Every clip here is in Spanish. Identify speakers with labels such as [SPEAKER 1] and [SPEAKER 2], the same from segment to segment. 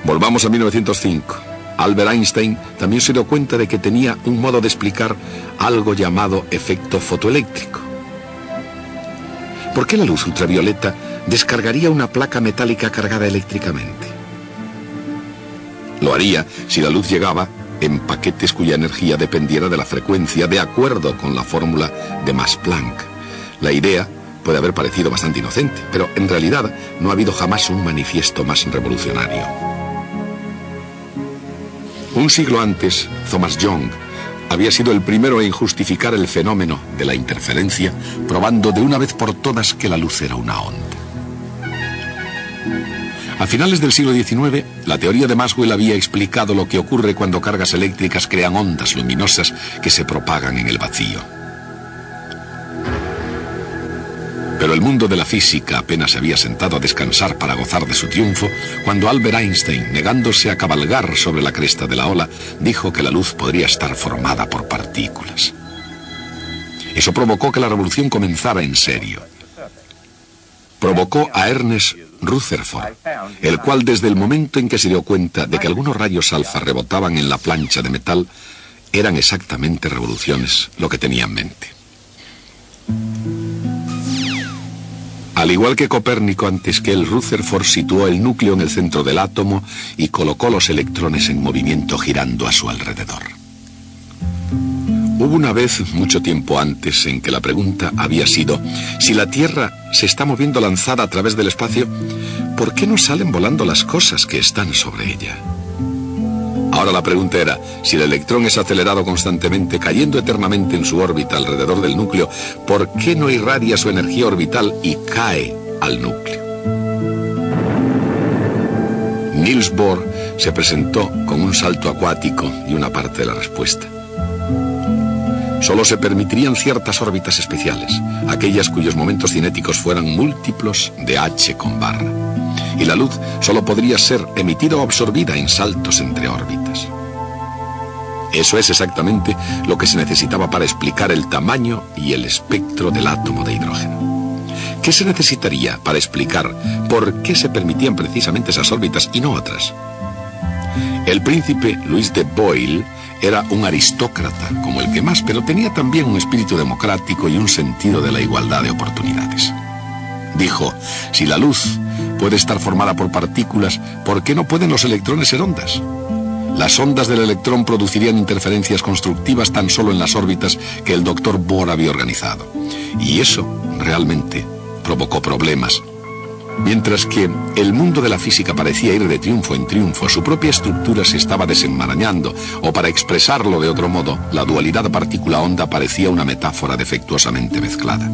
[SPEAKER 1] Volvamos a 1905. Albert Einstein también se dio cuenta de que tenía un modo de explicar algo llamado efecto fotoeléctrico. ¿Por qué la luz ultravioleta descargaría una placa metálica cargada eléctricamente? Lo haría si la luz llegaba en paquetes cuya energía dependiera de la frecuencia, de acuerdo con la fórmula de Max-Planck. La idea puede haber parecido bastante inocente, pero en realidad no ha habido jamás un manifiesto más revolucionario. Un siglo antes, Thomas Young había sido el primero en justificar el fenómeno de la interferencia, probando de una vez por todas que la luz era una onda. A finales del siglo XIX, la teoría de Maxwell había explicado lo que ocurre cuando cargas eléctricas crean ondas luminosas que se propagan en el vacío. Pero el mundo de la física apenas se había sentado a descansar para gozar de su triunfo cuando Albert Einstein, negándose a cabalgar sobre la cresta de la ola, dijo que la luz podría estar formada por partículas. Eso provocó que la revolución comenzara en serio. Provocó a Ernest Rutherford, el cual desde el momento en que se dio cuenta de que algunos rayos alfa rebotaban en la plancha de metal, eran exactamente revoluciones lo que tenía en mente. Al igual que Copérnico antes que él, Rutherford situó el núcleo en el centro del átomo y colocó los electrones en movimiento girando a su alrededor. Hubo una vez, mucho tiempo antes, en que la pregunta había sido: si la Tierra se está moviendo lanzada a través del espacio, ¿por qué no salen volando las cosas que están sobre ella? Ahora la pregunta era: si el electrón es acelerado constantemente, cayendo eternamente en su órbita alrededor del núcleo, ¿por qué no irradia su energía orbital y cae al núcleo? Niels Bohr se presentó con un salto acuático y una parte de la respuesta. Solo se permitirían ciertas órbitas especiales, aquellas cuyos momentos cinéticos fueran múltiplos de h con barra. Y la luz solo podría ser emitida o absorbida en saltos entre órbitas. Eso es exactamente lo que se necesitaba para explicar el tamaño y el espectro del átomo de hidrógeno. ¿Qué se necesitaría para explicar por qué se permitían precisamente esas órbitas y no otras? El príncipe Luis de Boyle era un aristócrata como el que más, pero tenía también un espíritu democrático y un sentido de la igualdad de oportunidades. Dijo: si la luz puede estar formada por partículas, ¿por qué no pueden los electrones ser ondas? Las ondas del electrón producirían interferencias constructivas tan solo en las órbitas que el doctor Bohr había organizado. Y eso realmente provocó problemas. Mientras que el mundo de la física parecía ir de triunfo en triunfo, su propia estructura se estaba desenmarañando, o para expresarlo de otro modo, la dualidad partícula-onda parecía una metáfora defectuosamente mezclada.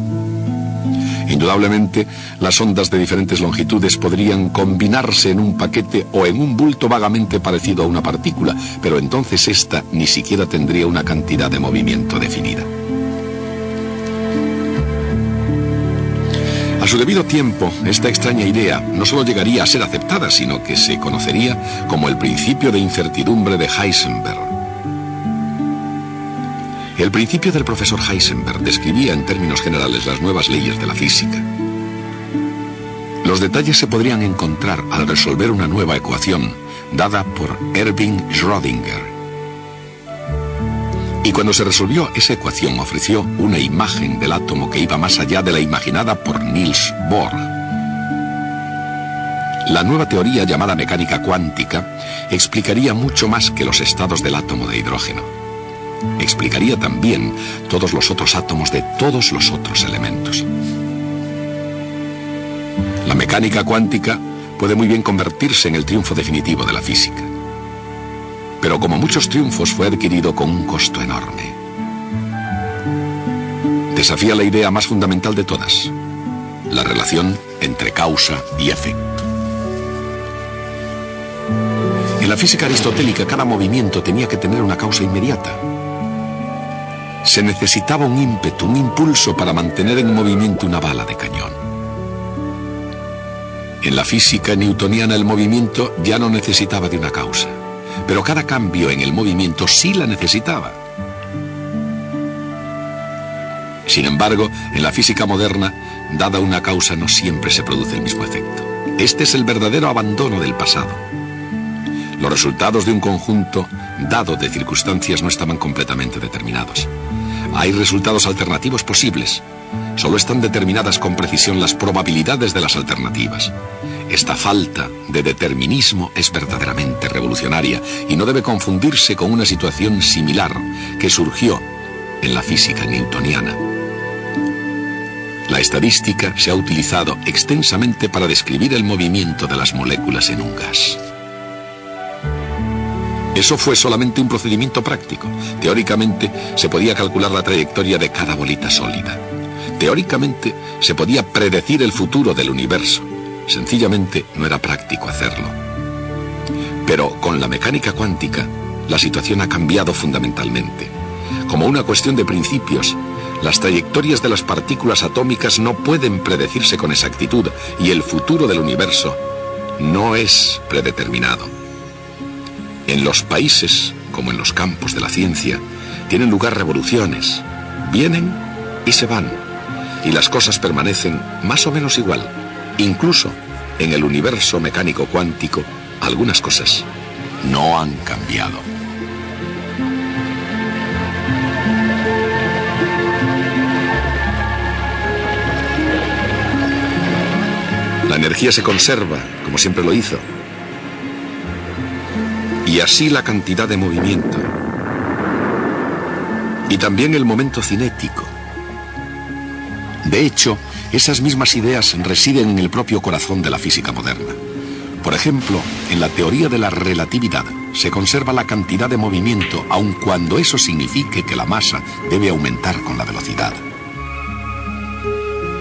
[SPEAKER 1] Indudablemente, las ondas de diferentes longitudes podrían combinarse en un paquete o en un bulto vagamente parecido a una partícula, pero entonces esta ni siquiera tendría una cantidad de movimiento definida. A su debido tiempo, esta extraña idea no solo llegaría a ser aceptada, sino que se conocería como el principio de incertidumbre de Heisenberg. El principio del profesor Heisenberg describía en términos generales las nuevas leyes de la física. Los detalles se podrían encontrar al resolver una nueva ecuación dada por Erwin Schrödinger. Y cuando se resolvió esa ecuación, ofreció una imagen del átomo que iba más allá de la imaginada por Niels Bohr. La nueva teoría, llamada mecánica cuántica, explicaría mucho más que los estados del átomo de hidrógeno. Explicaría también todos los otros átomos de todos los otros elementos. La mecánica cuántica puede muy bien convertirse en el triunfo definitivo de la física. Pero como muchos triunfos, fue adquirido con un costo enorme. Desafía la idea más fundamental de todas: la relación entre causa y efecto. En la física aristotélica, cada movimiento tenía que tener una causa inmediata. Se necesitaba un ímpetu, un impulso para mantener en movimiento una bala de cañón. En la física newtoniana, el movimiento ya no necesitaba de una causa, pero cada cambio en el movimiento sí la necesitaba. Sin embargo, en la física moderna, dada una causa, no siempre se produce el mismo efecto. Este es el verdadero abandono del pasado. Los resultados de un conjunto dado de circunstancias no estaban completamente determinados. Hay resultados alternativos posibles. Solo están determinadas con precisión las probabilidades de las alternativas. Esta falta de determinismo es verdaderamente revolucionaria y no debe confundirse con una situación similar que surgió en la física newtoniana. La estadística se ha utilizado extensamente para describir el movimiento de las moléculas en un gas. Eso fue solamente un procedimiento práctico. Teóricamente, se podía calcular la trayectoria de cada bolita sólida. Teóricamente, se podía predecir el futuro del universo. Sencillamente, no era práctico hacerlo. Pero con la mecánica cuántica, la situación ha cambiado fundamentalmente. Como una cuestión de principios, las trayectorias de las partículas atómicas no pueden predecirse con exactitud y el futuro del universo no es predeterminado. En los países, como en los campos de la ciencia, tienen lugar revoluciones. Vienen y se van. Y las cosas permanecen más o menos igual. Incluso en el universo mecánico cuántico, algunas cosas no han cambiado. La energía se conserva, como siempre lo hizo. Y así la cantidad de movimiento. Y también el momento cinético. De hecho, esas mismas ideas residen en el propio corazón de la física moderna. Por ejemplo, en la teoría de la relatividad se conserva la cantidad de movimiento, aun cuando eso signifique que la masa debe aumentar con la velocidad.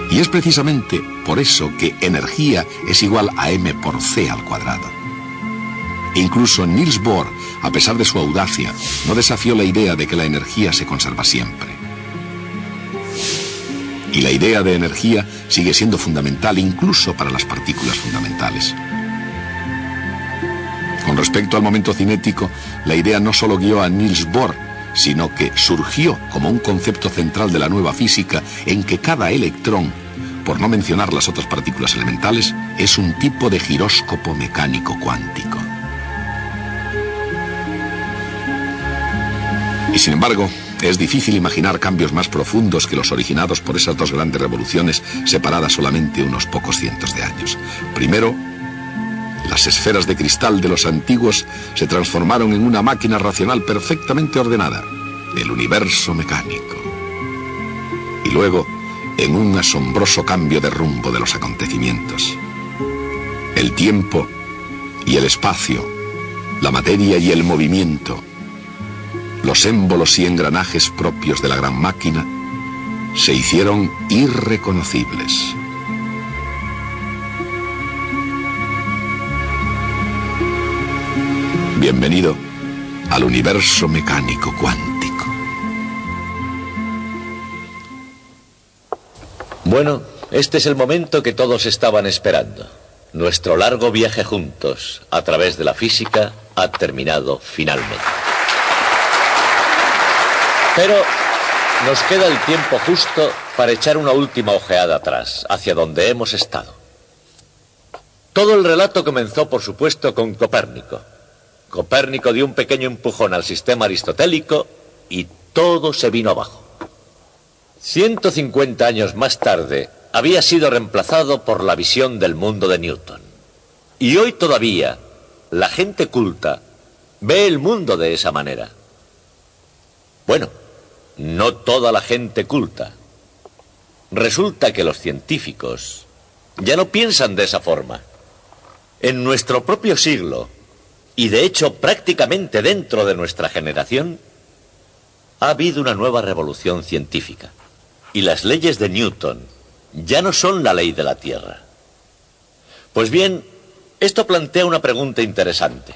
[SPEAKER 1] Y es precisamente por eso que energía es igual a m por c al cuadrado. Incluso Niels Bohr, a pesar de su audacia, no desafió la idea de que la energía se conserva siempre. Y la idea de energía sigue siendo fundamental incluso para las partículas fundamentales. Con respecto al momento cinético, la idea no solo guió a Niels Bohr, sino que surgió como un concepto central de la nueva física en que cada electrón, por no mencionar las otras partículas elementales, es un tipo de giróscopo mecánico cuántico. Y sin embargo, es difícil imaginar cambios más profundos que los originados por esas dos grandes revoluciones separadas solamente unos pocos cientos de años. Primero, las esferas de cristal de los antiguos se transformaron en una máquina racional perfectamente ordenada, el universo mecánico. Y luego, en un asombroso cambio de rumbo de los acontecimientos. El tiempo y el espacio, la materia y el movimiento, los émbolos y engranajes propios de la gran máquina se hicieron irreconocibles. Bienvenido al universo mecánico cuántico.
[SPEAKER 2] Bueno, este es el momento que todos estaban esperando. Nuestro largo viaje juntos a través de la física ha terminado finalmente. Pero nos queda el tiempo justo para echar una última ojeada atrás, hacia donde hemos estado. Todo el relato comenzó, por supuesto, con Copérnico. Copérnico dio un pequeño empujón al sistema aristotélico y todo se vino abajo. 150 años más tarde, había sido reemplazado por la visión del mundo de Newton. Y hoy todavía, la gente culta ve el mundo de esa manera. Bueno, no toda la gente culta. Resulta que los científicos ya no piensan de esa forma. En nuestro propio siglo, y de hecho prácticamente dentro de nuestra generación, ha habido una nueva revolución científica. Y las leyes de Newton ya no son la ley de la Tierra. Pues bien, esto plantea una pregunta interesante.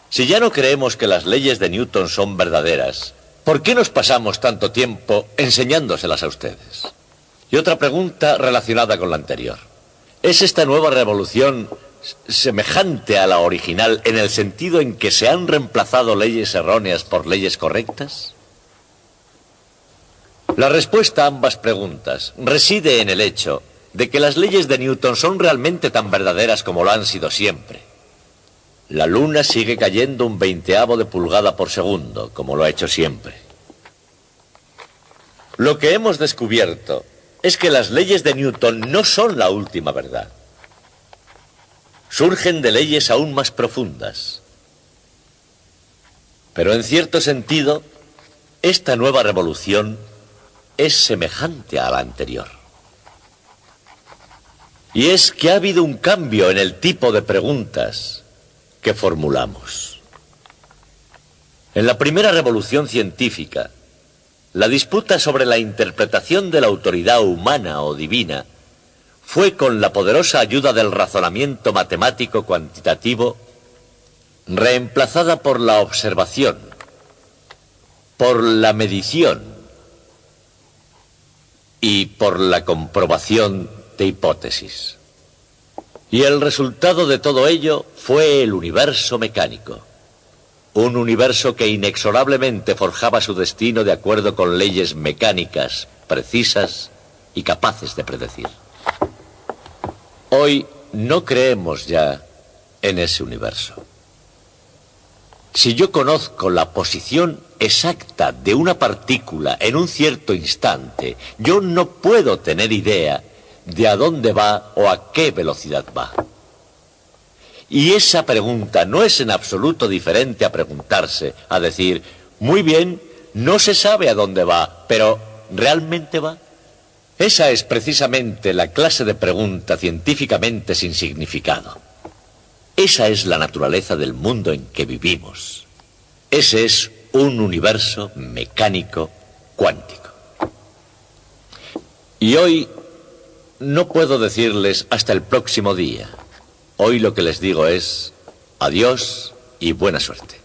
[SPEAKER 2] Si ya no creemos que las leyes de Newton son verdaderas, ¿por qué nos pasamos tanto tiempo enseñándoselas a ustedes? Y otra pregunta relacionada con la anterior. ¿Es esta nueva revolución semejante a la original en el sentido en que se han reemplazado leyes erróneas por leyes correctas? La respuesta a ambas preguntas reside en el hecho de que las leyes de Newton son realmente tan verdaderas como lo han sido siempre. La luna sigue cayendo 1/20 de pulgada por segundo, como lo ha hecho siempre. Lo que hemos descubierto es que las leyes de Newton no son la última verdad. Surgen de leyes aún más profundas. Pero en cierto sentido, esta nueva revolución es semejante a la anterior. Y es que ha habido un cambio en el tipo de preguntas que formulamos. En la primera revolución científica, la disputa sobre la interpretación de la autoridad humana o divina fue, con la poderosa ayuda del razonamiento matemático cuantitativo, reemplazada por la observación, por la medición y por la comprobación de hipótesis. Y el resultado de todo ello fue el universo mecánico. Un universo que inexorablemente forjaba su destino de acuerdo con leyes mecánicas, precisas y capaces de predecir. Hoy no creemos ya en ese universo. Si yo conozco la posición exacta de una partícula en un cierto instante, yo no puedo tener idea de a dónde va o a qué velocidad va. Y esa pregunta no es en absoluto diferente a preguntarse, a decir, muy bien, no se sabe a dónde va, pero ¿realmente va? Esa es precisamente la clase de pregunta científicamente sin significado. Esa es la naturaleza del mundo en que vivimos. Ese es un universo mecánico cuántico. Y hoy no puedo decirles hasta el próximo día. Hoy lo que les digo es adiós y buena suerte.